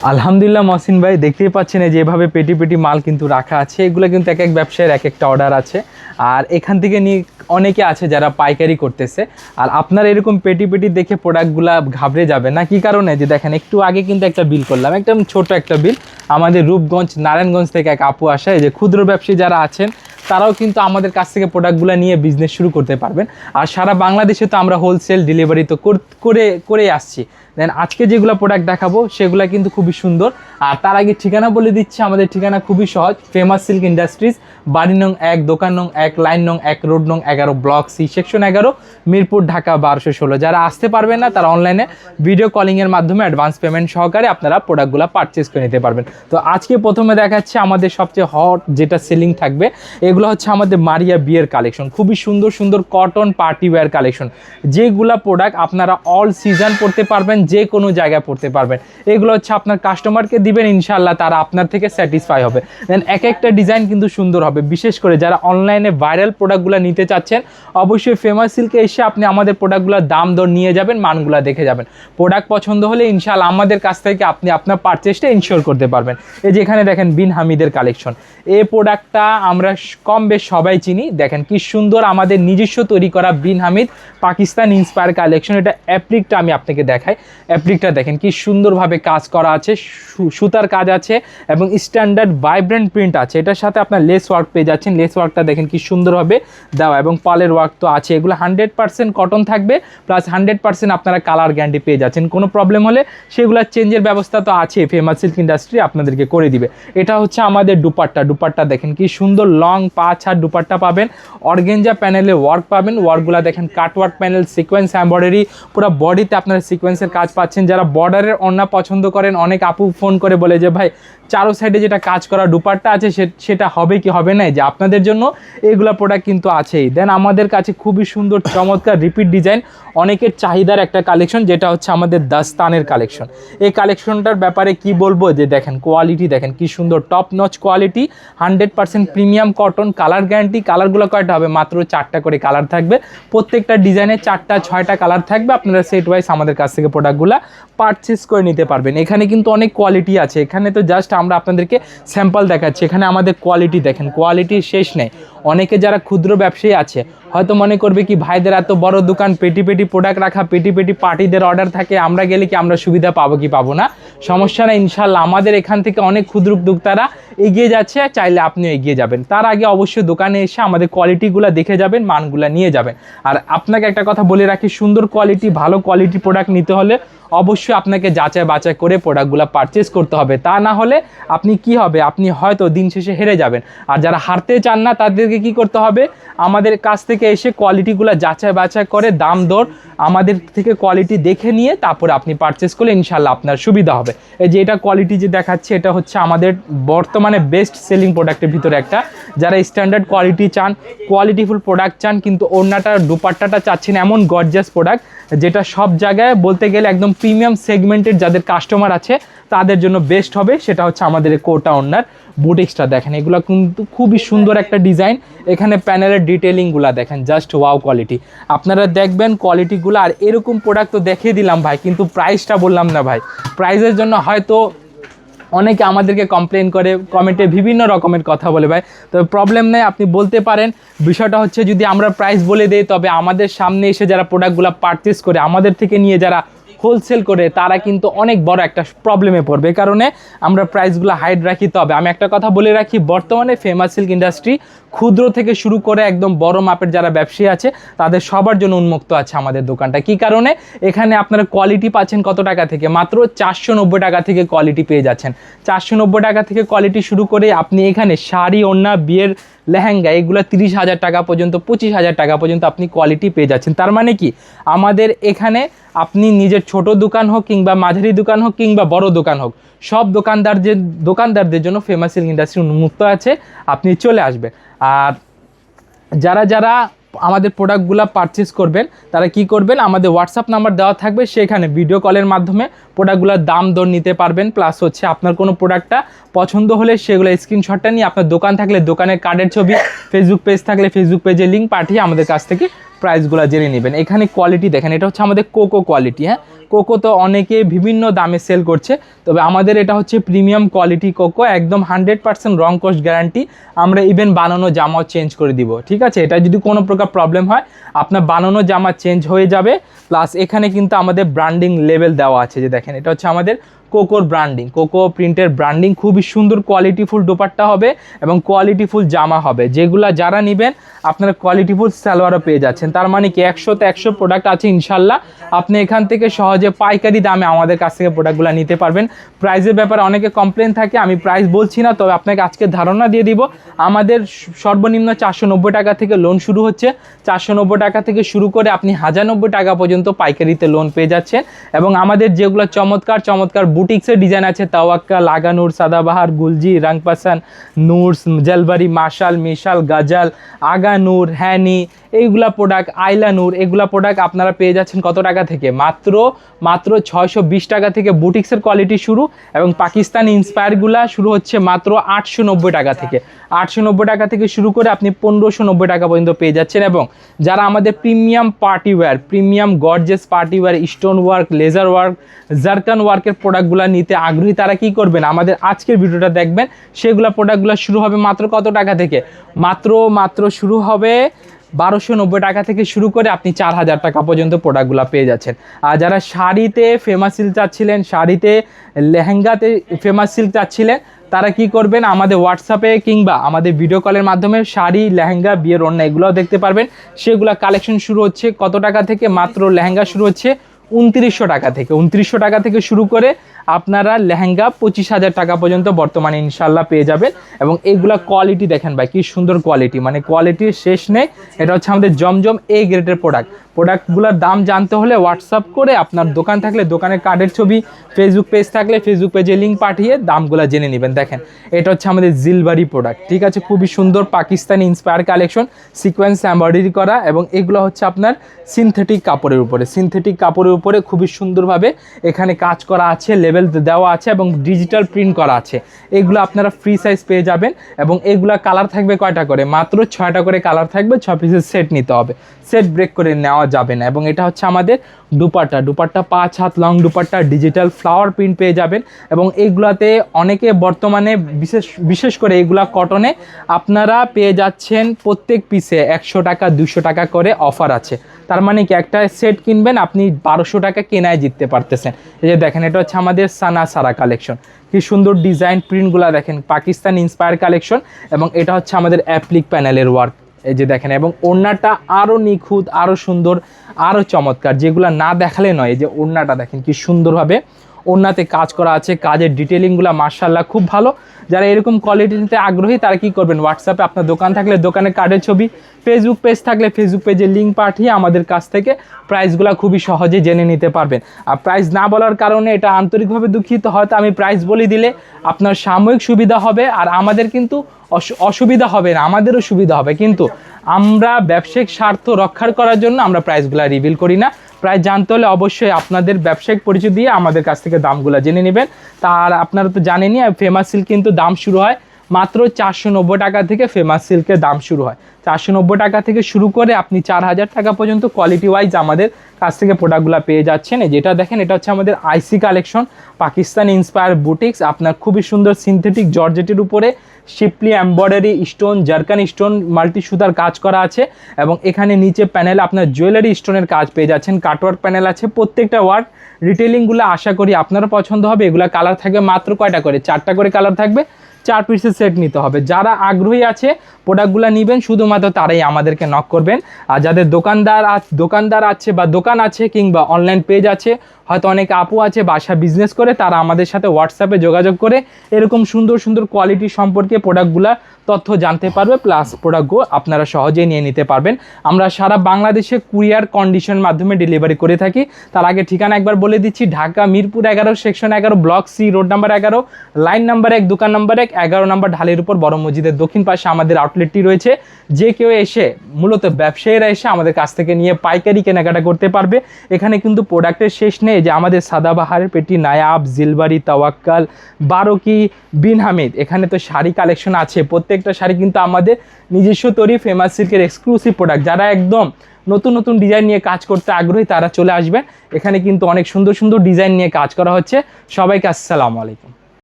আলহামদুলিল্লাহ মহসিন ভাই, দেখতেই পাচ্ছেন এই যেভাবে পেটি পেটি মাল কিন্তু রাখা আছে। এগুলো কিন্তু এক এক ব্যবসায়ের এক একটা অর্ডার আছে, আর এখান থেকে নিয়ে অনেকে আছে যারা পাইকারি করতেছে। আর আপনার এরকম পেটি পেটি দেখে প্রোডাক্টগুলা ঘাবড়ে যাবে না। কি কারণে, যে দেখেন একটু আগে কিন্তু একটা বিল করলাম, একদম ছোট একটা বিল। আমাদের রূপগঞ্জ নারায়ণগঞ্জ থেকে এক আপু আসে, এই যে ক্ষুদ্র ব্যবসায়ী যারা আছেন তারাও কিন্তু আমাদের কাছ থেকে প্রোডাক্টগুলো নিয়ে বিজনেস শুরু করতে পারবেন। আর সারা বাংলাদেশে তো আমরা হোলসেল ডেলিভারি তো করে আসছি। দেন আজকে যেগুলো প্রোডাক্ট দেখাবো সেগুলো কিন্তু খুবই সুন্দর। আর তার আগে ঠিকানা বলে দিচ্ছি, আমাদের ঠিকানা খুবই সহজ, ফেমাস সিল্ক ইন্ডাস্ট্রিজ, বাড়ি নং 1, দোকান নং 1, লাইন নং 1, রোড নং 11, block C, section 11, Mirpur, Dhaka 1216। যারা আসতে পারবেন না তারা অনলাইনে ভিডিও কলিংয়ের মাধ্যমে অ্যাডভান্স পেমেন্ট সহকারে আপনারা প্রোডাক্টগুলো পারচেস করে নিতে পারবেন। তো আজকে প্রথমে দেখাচ্ছি আমাদের সবচেয়ে হট যেটা সেলিং থাকবে, এগুলো হচ্ছে আমাদের মারিয়া বিয়ের কালেকশন। খুবই সুন্দর সুন্দর কটন পার্টি ওয়্যার কালেকশন, যেগুলা প্রোডাক্ট আপনারা অল সিজন পড়তে পারবেন, যে কোনো জায়গায় পড়তে পারবেন। এগুলো হচ্ছে আপনার কাস্টমারকে দিবেন, ইনশাল্লাহ তারা আপনার থেকে স্যাটিসফাই হবে। দেন এক একটা ডিজাইন কিন্তু সুন্দর হবে। বিশেষ করে যারা অনলাইনে ভাইরাল প্রোডাক্টগুলো নিতে চাচ্ছেন, অবশ্যই ফেমাস সিল্কে এসে আপনি আমাদের প্রোডাক্টগুলোর দাম দর নিয়ে যাবেন, মানগুলো দেখে যাবেন। প্রোডাক্ট পছন্দ হলে ইনশাল্লাহ আমাদের কাছ থেকে আপনি আপনার পারচেসটা ইনশিওর করতে পারবেন। এই যে এখানে দেখেন বিন হামিদের কালেকশন, এই প্রোডাক্টটা আমরা কম বেশ সবাই চিনি। দেখেন কি সুন্দর আমাদের নিজস্ব তৈরি করা বিন হামিদ পাকিস্তান ইন্সপায়ার কালেকশন। এটা অ্যাপ্লিকটা আমি আপনাকে দেখাই। অ্যাপ্লিকটা দেখেন কি সুন্দরভাবে কাজ করা আছে, সুতার কাজ আছে এবং স্ট্যান্ডার্ড ভাইব্রেন্ট প্রিন্ট আছে। এটার সাথে আপনার লেস ওয়ার্ক পেয়ে যাচ্ছেন। লেস ওয়ার্কটা দেখেন কি সুন্দরভাবে দেওয়া এবং পালের ওয়ার্ক তো আছে। এগুলো 100% কটন থাকবে, প্লাস 100% আপনারা কালার গ্যারান্টি পেয়ে যাচ্ছেন। কোনো প্রবলেম হলে সেগুলো চেঞ্জের ব্যবস্থা তো আছে, ফেমাস সিল্ক ইন্ডাস্ট্রি আপনাদেরকে করে দিবে। এটা হচ্ছে আমাদের দুপাট্টা দেখেন কি সুন্দর লং 5 হাত দুপাট্টা পাবেন। অর্গেঞ্জা প্যানেলে ওয়ার্ক পাবেন, ওয়ার্কগুলো দেখেন কাটওয়ার্ক প্যানেল, সিকোয়েন্স এমব্রয়ডারি, পুরো বডিতে আপনারা সিকোয়েন্সের কাজ পাচ্ছেন। যারা বর্ডারের ওড়না পছন্দ করেন, অনেক আপু ফোন করে বলে যে ভাই চারো সাইডে যেটা কাজ করা দুপাট্টা আছে সেটা হবে কি হবে না, যে আপনাদের জন্য এইগুলা প্রোডাক্ট কিন্তু আছেই। দেন আমাদের কাছে খুবই সুন্দর চমৎকার রিপিট ডিজাইন, অনেকের চাহিদার একটা কালেকশন, যেটা হচ্ছে আমাদের দাস্তানের কালেকশন। এই কালেকশনটার ব্যাপারে কি বলবো, যে দেখেন কোয়ালিটি দেখেন কি সুন্দর, top notch quality, 100% premium cotton, colour guarantee. কালারগুলো কয়টা হবে, মাত্র 4টা করে কালার থাকবে। প্রত্যেকটা ডিজাইনে 4টা 6টা কালার থাকবে। আপনারা সেট ওয়াইজ আমাদের কাছ থেকে প্রোডাক্টগুলো পারচেস করে নিতে পারবেন। এখানে কিন্তু অনেক কোয়ালিটি আছে, এখানে তো জাস্ট আমরা আপনাদেরকে স্যাম্পল দেখাচ্ছি। এখানে আমাদের কোয়ালিটি দেখেন, কোয়ালিটির শেষ নেই। অনেকে যারা ক্ষুদ্র ব্যবসায়ী আছে হয়তো মনে করবে কি ভাইদের এত বড় দোকান, পেটি পেটি প্রোডাক্ট রাখা, পেটি পেটি পার্টিদের অর্ডার থাকে, আমরা গেলে কি আমরা সুবিধা পাবো কি পাবো না। সমস্যা না, ইনশাল্লাহ আমাদের এখান থেকে অনেক ক্ষুদ্র উদ্যোক্তারা এগিয়ে যাচ্ছে, চাইলে আপনিও এগিয়ে যাবেন। তার আগে অবশ্যই দোকানে এসে আমাদের কোয়ালিটিগুলো দেখে যাবেন, মানগুলো নিয়ে যাবেন। আর আপনাকে একটা কথা বলে রাখি, সুন্দর কোয়ালিটি ভালো কোয়ালিটি প্রোডাক্ট নিতে হলে অবশ্যই আপনাকে যাচাই বাছাই করে প্রোডাক্টগুলো পারচেস করতে হবে। তা না হলে আপনি কি হবে, আপনি হয়তো দিন শেষে হেরে যাবেন। আর যারা হারতে চান না তাদেরকে কি করতে হবে, আমাদের কাছ থেকে এসে কোয়ালিটিগুলো যাচাই বাছাই করে দাম দর আমাদের থেকে কোয়ালিটি দেখে নিয়ে তারপরে আপনি পারচেস করলে ইনশাল্লাহ আপনার সুবিধা হবে। এই যে এটা কোয়ালিটি যে দেখাচ্ছে, এটা হচ্ছে আমাদের বর্তমানে বেস্ট সেলিং প্রোডাক্টের ভিতরে একটা। যারা স্ট্যান্ডার্ড কোয়ালিটি চান, কোয়ালিটিফুল প্রোডাক্ট চান, কিন্তু ওড়নাটা দুপাট্টাটা চাচ্ছেন এমন গর্জিয়াস প্রোডাক্ট যেটা সব জায়গায় বলতে গেলে একদম প্রিমিয়াম সেগমেন্টের যাদের কাস্টমার আছে তাদের জন্য বেস্ট হবে, সেটা হচ্ছে আমাদের কোটা ওড়নার বুটিক্সটা। দেখেন এগুলো কিন্তু খুবই সুন্দর একটা ডিজাইন। এখানে প্যানেলের ডিটেলিংগুলো দেখেন, জাস্ট ওয়াও কোয়ালিটি। আপনারা দেখবেন কোয়ালিটিগুলো। আর এরকম প্রোডাক্ট তো দেখিয়ে দিলাম ভাই, কিন্তু প্রাইসটা বললাম না ভাই। প্রাইসের জন্য হয়তো অনেকে আমাদেরকে কমপ্লেন করে, কমেন্টে বিভিন্ন রকমের কথা বলে ভাই। তবে প্রবলেম নেই, আপনি বলতে পারেন। বিষয়টা হচ্ছে যদি আমরা প্রাইস বলে দেই, তবে আমাদের সামনে এসে যারা প্রোডাক্টগুলো পারচেস করে আমাদের থেকে নিয়ে যারা হোলসেল করে তারা কিন্তু অনেক বড় একটা প্রবলেমে পড়বে। এই কারণে আমরা প্রাইসগুলো হাইড রাখি। তবে আমি একটা কথা বলে রাখি, বর্তমানে ফেমাস সিল্ক ইন্ডাস্ট্রি ক্ষুদ্র থেকে শুরু করে একদম বড় মাপের যারা ব্যবসায়ী আছে তাদের সবার জন্য উন্মুক্ত আছে আমাদের দোকানটা। কি কারণে, এখানে আপনারা কোয়ালিটি পাচ্ছেন কত টাকা থেকে, মাত্র 490 টাকা থেকে কোয়ালিটি পেয়ে যাচ্ছেন। 490 টাকা থেকে কোয়ালিটি শুরু করে আপনি এখানে শাড়ি, ওড়না, বিয়ের লেহেঙ্গা, এগুলো 30,000 টাকা পর্যন্ত, 25,000 টাকা পর্যন্ত আপনি কোয়ালিটি পেয়ে যাচ্ছেন। তার মানে কি, আমাদের এখানে আপনি নিজের ছোট দোকান হোক কিংবা মাঝারি দোকান হোক কিংবা বড় দোকান হোক, সব দোকানদারদের জন্য ফেমাস সিল্ক ইন্ডাস্ট্রি উন্মুক্ত আছে, আপনি চলে আসবেন। আর যারা আমাদের প্রোডাক্টগুলো পারচেস করবেন তারা কি করবেন, আমাদের হোয়াটসঅ্যাপ নাম্বার দেওয়া থাকবে, সেখানে ভিডিও কলের মাধ্যমে প্রোডাক্টগুলোর দাম দর নিতে পারবেন। প্লাস হচ্ছে আপনার কোনো প্রোডাক্টটা পছন্দ হলে সেগুলো স্ক্রিনশটটা নিয়ে আপনার দোকান থাকলে দোকানের কার্ডের ছবি, ফেসবুক পেজ থাকলে ফেসবুক পেজে লিঙ্ক পাঠিয়ে আমাদের কাছ থেকে প্রাইসগুলো জেনে নেবেন। এখানে কোয়ালিটি দেখেন, এটা হচ্ছে আমাদের কোকো কোয়ালিটি। হ্যাঁ, কোকো তো অনেকে বিভিন্ন দামে সেল করছে, তবে আমাদের এটা হচ্ছে প্রিমিয়াম কোয়ালিটি কোকো, একদম 100% রং কস গ্যারান্টি। আমরা ইভেন বানানো জামাও চেঞ্জ করে দিব, ঠিক আছে? এটা যদি কোনো প্রকার প্রবলেম হয় আপনার বানানো জামা চেঞ্জ হয়ে যাবে। প্লাস এখানে কিন্তু আমাদের ব্র্যান্ডিং লেভেল দেওয়া আছে, যে দেখেন এটা হচ্ছে আমাদের কোকোর ব্র্যান্ডিং, কোকো প্রিন্টের ব্র্যান্ডিং। খুবই সুন্দর কোয়ালিটিফুল দোপাট্টা হবে এবং কোয়ালিটিফুল জামা হবে, যেগুলা যারা নেবেন আপনারা কোয়ালিটিফুল সালোয়ারও পেয়ে যাচ্ছেন। তার মানে কি 100তে 100 প্রোডাক্ট আছে ইনশাল্লাহ। আপনি এখান থেকে সহজে পাইকারি দামে আমাদের কাছ থেকে প্রোডাক্টগুলো নিতে পারবেন। প্রাইসের ব্যাপারে অনেকে কমপ্লেন থাকে, আমি প্রাইস বলছি না, তবে আপনাকে আজকে ধারণা দিয়ে দিব। আমাদের সর্বনিম্ন 490 টাকা থেকে লোন শুরু হচ্ছে। 490 টাকা থেকে শুরু করে আপনি 1090 টাকা পর্যন্ত পাইকারিতে লোন পেয়ে যাচ্ছেন। এবং আমাদের যেগুলো চমৎকার চমৎকার বুটিক্সের ডিজাইন আছে, তাওয়াক্কাল, আগানুর, সাদাবাহার, গুলজি, রাংপাসান, নূরস, জলবারি, মাশাল, মিশাল, গাজাল, আগানুর, হ্যানি, এইগুলা প্রোডাক্ট, আইলা নূর, এগুলা প্রোডাক্ট আপনারা পেয়ে যাচ্ছেন কত টাকা থেকে? মাত্র 620 টাকা থেকে বুটিক্সের কোয়ালিটি শুরু। এবং পাকিস্তানি ইন্সপায়ারগুলা শুরু হচ্ছে মাত্র 890 টাকা থেকে। 890 টাকা থেকে শুরু করে আপনি 1590 টাকা পর্যন্ত পেয়ে যাচ্ছেন। এবং যারা আমাদের premium party wear, premium gorgeous party wear, stone work, laser work, zircon ওয়ার্কের প্রোডাক্টগুলো নিতে আগ্রহী, তারা কি করবেন? আমাদের আজকের ভিডিওটা দেখবেন। সেগুলো প্রোডাক্টগুলো শুরু হবে মাত্র কত টাকা থেকে? মাত্র শুরু হবে 1290 টাকা থেকে শুরু করে আপনি 4000 টাকা পর্যন্ত প্রোডাক্টগুলো পেয়ে যাচ্ছেন। আর যারা শাড়িতে ফেমাস সিল্ক চাচ্ছিলেন, শাড়িতে লেহেঙ্গাতে ফেমাস সিল্ক চাচ্ছিলেন, তারা কি করবেন? আমাদের হোয়াটসঅ্যাপে কিংবা আমাদের ভিডিও কলের মাধ্যমে শাড়ি, লেহেঙ্গা, বিয়ের ওড়না এগুলোও দেখতে পারবেন। সেগুলো কালেকশন শুরু হচ্ছে কত টাকা থেকে? মাত্র লেহেঙ্গা শুরু হচ্ছে 2900 টাকা থেকে। 2900 টাকা থেকে শুরু করে আপনারা লেহেঙ্গা 25,000 টাকা পর্যন্ত বর্তমানে ইনশাল্লাহ পেয়ে যাবেন। এবং এইগুলা কোয়ালিটি দেখেন ভাই, কি সুন্দর কোয়ালিটি, মানে কোয়ালিটির শেষ নেই। এটা হচ্ছে আমাদের জমজম এ গ্রেডের প্রোডাক্টগুলোর দাম জানতে হলে হোয়াটসঅ্যাপ করে, আপনার দোকান থাকলে দোকানের কার্ডের ছবি, ফেসবুক পেজ থাকলে ফেসবুক পেজে লিঙ্ক পাঠিয়ে দামগুলো জেনে নেবেন। দেখেন এটা হচ্ছে আমাদের জিলবারি প্রোডাক্ট, ঠিক আছে? খুবই সুন্দর Pakistani inspire collection, sequence embroidery করা। এবং এগুলো হচ্ছে আপনার সিনথেটিক কাপড়ের উপরে, সিনথেটিক কাপড়ের উপরে খুবই সুন্দরভাবে এখানে কাজ করা আছে, লেভেল দেওয়া আছে এবং ডিজিটাল প্রিন্ট করা আছে। এগুলো আপনারা ফ্রি সাইজ পেয়ে যাবেন। এবং এগুলা কালার থাকবে কয়টা করে? মাত্র 6টা করে কালার থাকবে। 6 পিসের সেট নিতে হবে, সেট ব্রেক করে নেওয়া যাবে না। এবং এটা হচ্ছে আমাদের দুপাট্টা 5 হাত long dupatta, digital flower print পেয়ে যাবেন। এবং এইগুলাতে অনেকে বর্তমানে বিশেষ করে এগুলা কটনে আপনারা পেয়ে যাচ্ছেন প্রত্যেক পিসে 100 টাকা 200 টাকা করে অফার আছে। তার মানে কি একটা সেট কিনবেন আপনি 1200 টাকা কেনায় জিততে পারতেছেন। এই যে দেখেন এটা হচ্ছে আমাদের সানা সারা কালেকশন, কি সুন্দর ডিজাইন প্রিন্টগুলো দেখেন, পাকিস্তান ইন্সপায়ার কালেকশন। এবং এটা হচ্ছে আমাদের অ্যাপ্লিক প্যানেলের ওয়ার্ক, এই যে দেখেন। এবং ওড়নাটা আরও নিখুঁত, আরও সুন্দর, আরও চমৎকার, যেগুলো না দেখালে নয়। এই যে ওড়নাটা দেখেন কি সুন্দরভাবে ওড়নাতে কাজ করা আছে, কাজের ডিটেলিংগুলো মাশাআল্লাহ খুব ভালো। যারা এরকম কোয়ালিটি নিতে আগ্রহী তারা কি করবেন? হোয়াটসঅ্যাপে আপনার দোকান থাকলে দোকানের কার্ডের ছবি, ফেসবুক পেজ থাকলে ফেসবুক পেজে লিঙ্ক পাঠিয়ে আমাদের কাছ থেকে প্রাইসগুলো খুবই সহজে জেনে নিতে পারবেন। আর প্রাইস না বলার কারণে এটা আন্তরিকভাবে দুঃখিত, হয়তো আমি প্রাইস বলে দিলে আপনার সাময়িক সুবিধা হবে আর আমাদের কিন্তু অসুবিধা হবে না, আমাদেরও সুবিধা হবে। কিন্তু আমরা ব্যবসায়িক স্বার্থ রক্ষার করার জন্য আমরা প্রাইসগুলো রিভিল করি না। প্রাইস জানতে হলে অবশ্যই আপনাদের ব্যবসায়িক পরিচয় দিয়ে আমাদের কাছ থেকে দামগুলো জেনে নেবেন। তার আপনারা তো জানেনই ফেমাস সিল্ক কিন্তু দাম শুরু হয় মাত্র 490 টাকা থেকে। ফেমাস সিল্কের দাম শুরু হয় 490 টাকা থেকে শুরু করে আপনি 4000 টাকা পর্যন্ত কোয়ালিটি ওয়াইজ আমাদের কাছ থেকে প্রোডাক্টগুলো পেয়ে যাচ্ছেন। যেটা দেখেন এটা হচ্ছে আমাদের আইসি কালেকশন, পাকিস্তান ইন্সপায়ার বুটিক্স। আপনার খুবই সুন্দর সিনথেটিক জর্জেটের উপরে শিপলি এমব্রয়ডারি, স্টোন, জারকান স্টোন, মাল্টি সুতার কাজ করা আছে। এবং এখানে নিচে প্যানেলে আপনার জুয়েলারি স্টোনের কাজ পেয়ে যাচ্ছেন, কাটওয়ার্ক প্যানেল আছে। প্রত্যেকটা ওয়ার্ক রিটেলিংগুলো আশা করি আপনারও পছন্দ হবে। এগুলো কালার থাকবে মাত্র কয়টা করে? 4টা করে কালার থাকবে, 4 পিসের সেট নিতে হবে। যারা আগ্রহী আছে প্রোডাক্টগুলো নেবেন শুধুমাত্র তারাই আমাদেরকে নক করবেন। আর যাদের দোকানদার আছে বা দোকান আছে কিংবা অনলাইন পেজ আছে, হয়তো অনেক আপু আছে বাসা বিজনেস করে, তারা আমাদের সাথে হোয়াটসঅ্যাপে যোগাযোগ করে এরকম সুন্দর সুন্দর কোয়ালিটি সম্পর্কে প্রোডাক্টগুলা তথ্য জানতে পারবে, প্লাস প্রোডাক্টগুলো আপনারা সহজেই নিয়ে নিতে পারবেন। আমরা সারা বাংলাদেশে কুরিয়ার কন্ডিশনের মাধ্যমে ডেলিভারি করে থাকি। তার আগে ঠিকানা একবার বলে দিচ্ছি, Dhaka Mirpur 11 section 11 block C road number 11 line number 1 দোকান নাম্বার 1 11 নম্বর ঢালের উপর বড় মসজিদের দক্ষিণ পাশে আমাদের আউটলেটটি রয়েছে। যে কেউ এসে মূলত ব্যবসায়ীরা এসে আমাদের কাছ থেকে নিয়ে পাইকারি কেনাকাটা করতে পারবে। এখানে কিন্তু প্রোডাক্টের শেষ নেই। যে আমাদের সাদাবাহারের পেটি, নায়াব, জিলবারি, তাওয়াক্কাল, বারোকি, বিন হামিদ, এখানে তো শাড়ি কালেকশন আছে। প্রত্যেকটা শাড়ি কিন্তু আমাদের নিজস্ব তৈরি ফেমাস সিল্কের এক্সক্লুসিভ প্রোডাক্ট। যারা একদম নতুন নতুন ডিজাইন নিয়ে কাজ করতে আগ্রহী তারা চলে আসবেন। এখানে কিন্তু অনেক সুন্দর সুন্দর ডিজাইন নিয়ে কাজ করা হচ্ছে। সবাইকে আসসালামু আলাইকুম।